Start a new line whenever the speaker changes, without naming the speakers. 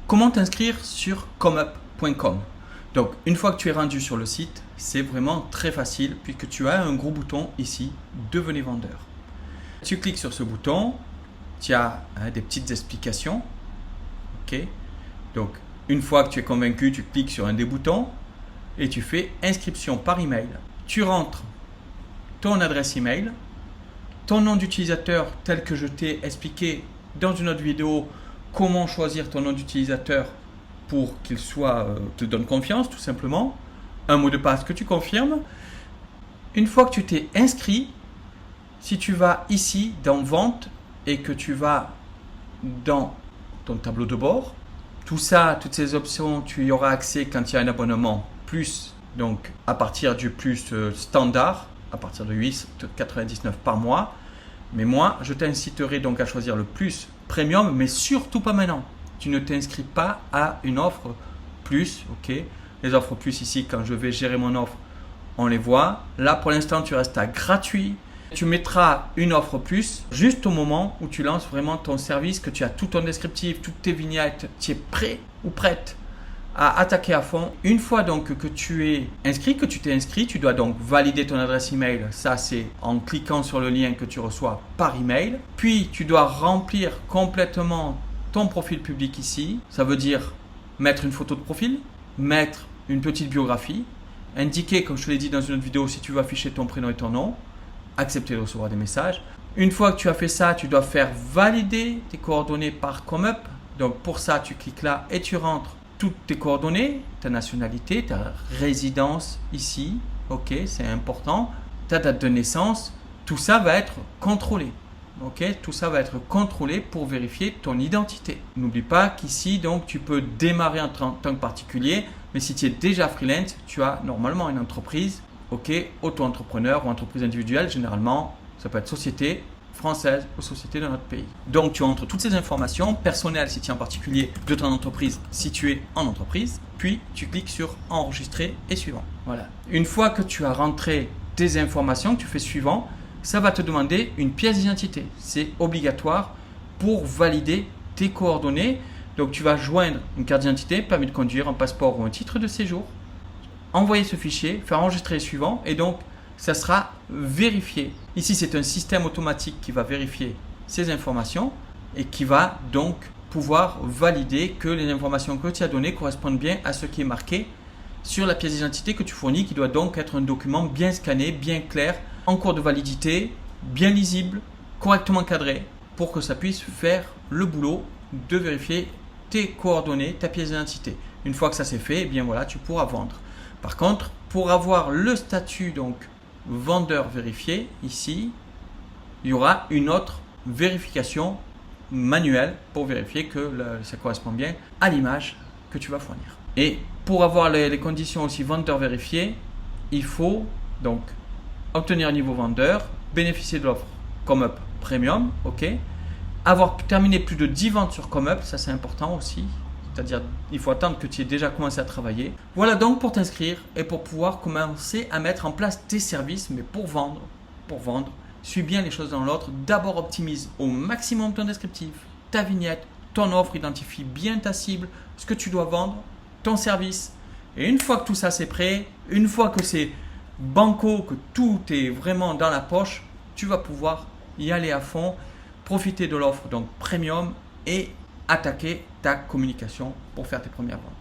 Comment t'inscrire sur comup.com? Donc, une fois que tu es rendu sur le site, c'est vraiment très facile puisque tu as un gros bouton ici, devenez vendeur. Tu cliques sur ce bouton, tu as des petites explications. Ok. Donc, une fois que tu es convaincu, tu cliques sur un des boutons et tu fais inscription par email. Tu rentres ton adresse email, ton nom d'utilisateur tel que je t'ai expliqué dans une autre vidéo, comment choisir ton nom d'utilisateur pour qu'il te donne confiance tout simplement. Un mot de passe que tu confirmes. Une fois que tu t'es inscrit, si tu vas ici dans Vente et que tu vas dans ton tableau de bord, toutes ces options, tu y auras accès quand il y a un abonnement plus, donc à partir du plus standard, à partir de 8,99 par mois. Mais moi, je t'inciterai donc à choisir le plus premium, mais surtout pas maintenant. Tu ne t'inscris pas à une offre plus, ok? Les offres plus ici, quand je vais gérer mon offre, on les voit. Là, pour l'instant, tu restes à gratuit. Tu mettras une offre plus juste au moment où tu lances vraiment ton service, que tu as tout ton descriptif, toutes tes vignettes, tu es prêt ou prête à attaquer à fond. Une fois donc que tu es inscrit, que tu t'es inscrit, tu dois donc valider ton adresse email. Ça, c'est en cliquant sur le lien que tu reçois par email. Puis, tu dois remplir complètement ton profil public ici. Ça veut dire mettre une photo de profil, mettre une petite biographie, indiquer, comme je te l'ai dit dans une autre vidéo, si tu veux afficher ton prénom et ton nom, accepter de recevoir des messages. Une fois que tu as fait ça, tu dois faire valider tes coordonnées par Comup. Donc, pour ça, tu cliques là et tu rentres toutes tes coordonnées, ta nationalité, ta résidence ici, ok, c'est important, ta date de naissance, tout ça va être contrôlé, ok, tout ça va être contrôlé pour vérifier ton identité. N'oublie pas qu'ici, donc, tu peux démarrer en tant que particulier, mais si tu es déjà freelance, tu as normalement une entreprise, ok, auto-entrepreneur ou entreprise individuelle, généralement, ça peut être société française ou société de notre pays. Donc, tu entres toutes ces informations personnelles si tu es en particulier de ton entreprise, si tu es en entreprise, puis tu cliques sur enregistrer et suivant. Voilà. Une fois que tu as rentré tes informations, que tu fais suivant, ça va te demander une pièce d'identité. C'est obligatoire pour valider tes coordonnées. Donc, tu vas joindre une carte d'identité, permis de conduire, un passeport ou un titre de séjour, envoyer ce fichier, faire enregistrer et suivant et donc ça sera vérifié. Ici, c'est un système automatique qui va vérifier ces informations et qui va donc pouvoir valider que les informations que tu as données correspondent bien à ce qui est marqué sur la pièce d'identité que tu fournis, qui doit donc être un document bien scanné, bien clair, en cours de validité, bien lisible, correctement cadré, pour que ça puisse faire le boulot de vérifier tes coordonnées, ta pièce d'identité. Une fois que ça c'est fait, eh bien voilà, tu pourras vendre. Par contre, pour avoir le statut donc vendeur vérifié, ici, il y aura une autre vérification manuelle pour vérifier que ça correspond bien à l'image que tu vas fournir. Et pour avoir les conditions aussi vendeur vérifié, il faut donc obtenir un niveau vendeur, bénéficier de l'offre Comup Premium, ok, avoir terminé plus de 10 ventes sur Comup, ça c'est important aussi. C'est-à-dire il faut attendre que tu aies déjà commencé à travailler. Voilà donc pour t'inscrire et pour pouvoir commencer à mettre en place tes services. Mais pour vendre, suis bien les choses dans l'autre. D'abord optimise au maximum ton descriptif, ta vignette, ton offre, identifie bien ta cible, ce que tu dois vendre, ton service. Et une fois que tout ça c'est prêt, une fois que c'est banco, que tout est vraiment dans la poche, tu vas pouvoir y aller à fond, profiter de l'offre donc premium et attaquer ta communication pour faire tes premières ventes.